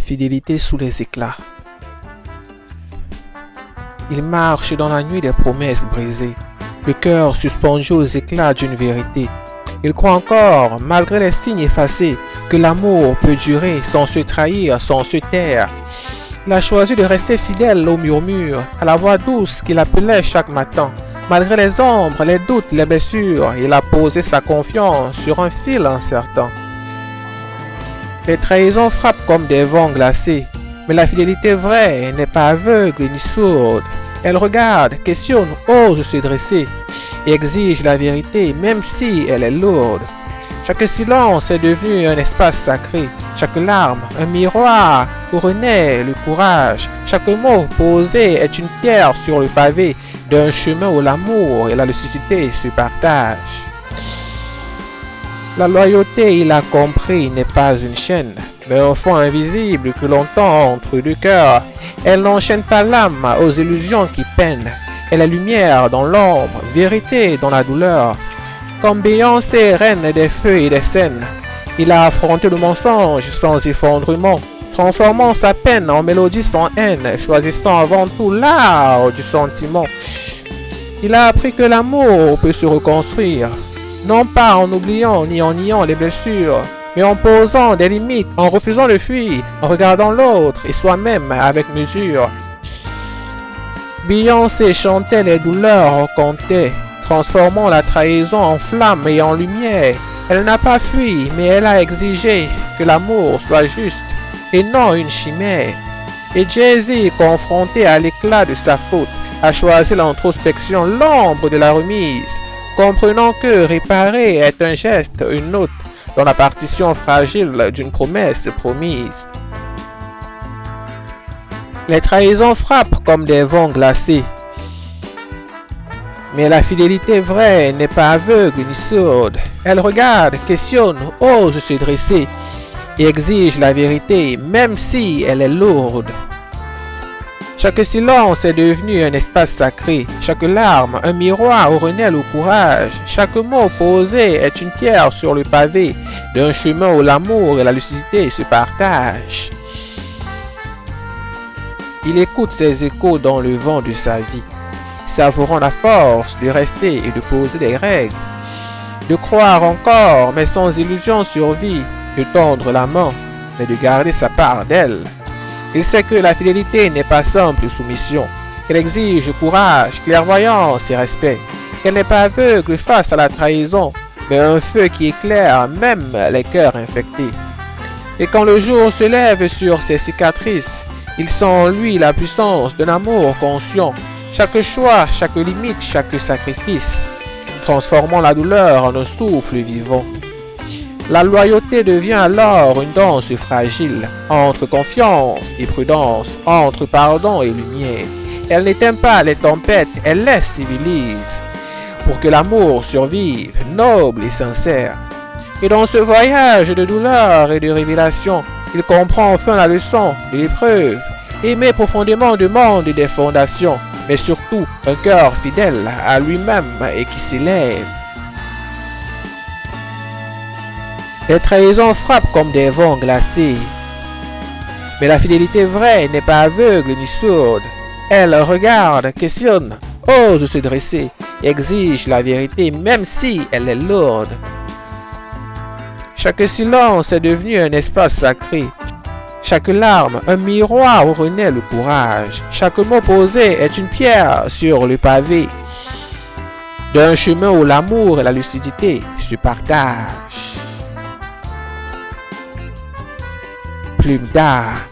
Fidélité sous les éclats. Il marche dans la nuit des promesses brisées, le cœur suspendu aux éclats d'une vérité. Il croit encore, malgré les signes effacés, que l'amour peut durer sans se trahir, sans se taire. Il a choisi de rester fidèle au murmure, à la voix douce qu'il appelait chaque matin. Malgré les ombres, les doutes, les blessures, il a posé sa confiance sur un fil incertain. Les trahisons frappent comme des vents glacés, mais la fidélité vraie n'est pas aveugle ni sourde. Elle regarde, questionne, ose se dresser et exige la vérité même si elle est lourde. Chaque silence est devenu un espace sacré, chaque larme un miroir où renaît le courage. Chaque mot posé est une pierre sur le pavé d'un chemin où l'amour et la lucidité se partagent. La loyauté, il a compris, n'est pas une chaîne, mais un fond invisible que l'on tend entre deux cœurs. Elle n'enchaîne pas l'âme aux illusions qui peinent. Elle est lumière dans l'ombre, vérité dans la douleur. Comme Beyoncé, reine des feux et des scènes, il a affronté le mensonge sans effondrement, transformant sa peine en mélodie sans haine, choisissant avant tout l'art du sentiment. Il a appris que l'amour peut se reconstruire, non pas en oubliant ni en niant les blessures, mais en posant des limites, en refusant de fuir, en regardant l'autre et soi-même avec mesure. Beyoncé chantait les douleurs comptait, transformant la trahison en flamme et en lumière. Elle n'a pas fui, mais elle a exigé que l'amour soit juste et non une chimère. Et Jay-Z, confronté à l'éclat de sa faute, a choisi l'introspection, l'ombre de la remise, comprenant que réparer est un geste, une note dans la partition fragile d'une promesse promise. Les trahisons frappent comme des vents glacés, mais la fidélité vraie n'est pas aveugle ni sourde. Elle regarde, questionne, ose se dresser et exige la vérité même si elle est lourde. Chaque silence est devenu un espace sacré, chaque larme un miroir où renaît le courage, chaque mot posé est une pierre sur le pavé d'un chemin où l'amour et la lucidité se partagent. Il écoute ses échos dans le vent de sa vie, savourant la force de rester et de poser des règles, de croire encore mais sans illusion sur vie, de tendre la main mais de garder sa part d'elle. Il sait que la fidélité n'est pas simple soumission, qu'elle exige courage, clairvoyance et respect, qu'elle n'est pas aveugle face à la trahison, mais un feu qui éclaire même les cœurs infectés. Et quand le jour se lève sur ses cicatrices, il sent en lui la puissance d'un amour conscient, chaque choix, chaque limite, chaque sacrifice, transformant la douleur en un souffle vivant. La loyauté devient alors une danse fragile, entre confiance et prudence, entre pardon et lumière. Elle n'éteint pas les tempêtes, elle les civilise, pour que l'amour survive, noble et sincère. Et dans ce voyage de douleur et de révélation, il comprend enfin la leçon de l'épreuve. Aimer profondément demande des fondations, mais surtout un cœur fidèle à lui-même et qui s'élève. Les trahisons frappent comme des vents glacés, mais la fidélité vraie n'est pas aveugle ni sourde. Elle regarde, questionne, ose se dresser, exige la vérité même si elle est lourde. Chaque silence est devenu un espace sacré, chaque larme un miroir où renaît le courage, chaque mot posé est une pierre sur le pavé d'un chemin où l'amour et la lucidité se partagent. Plume d'art.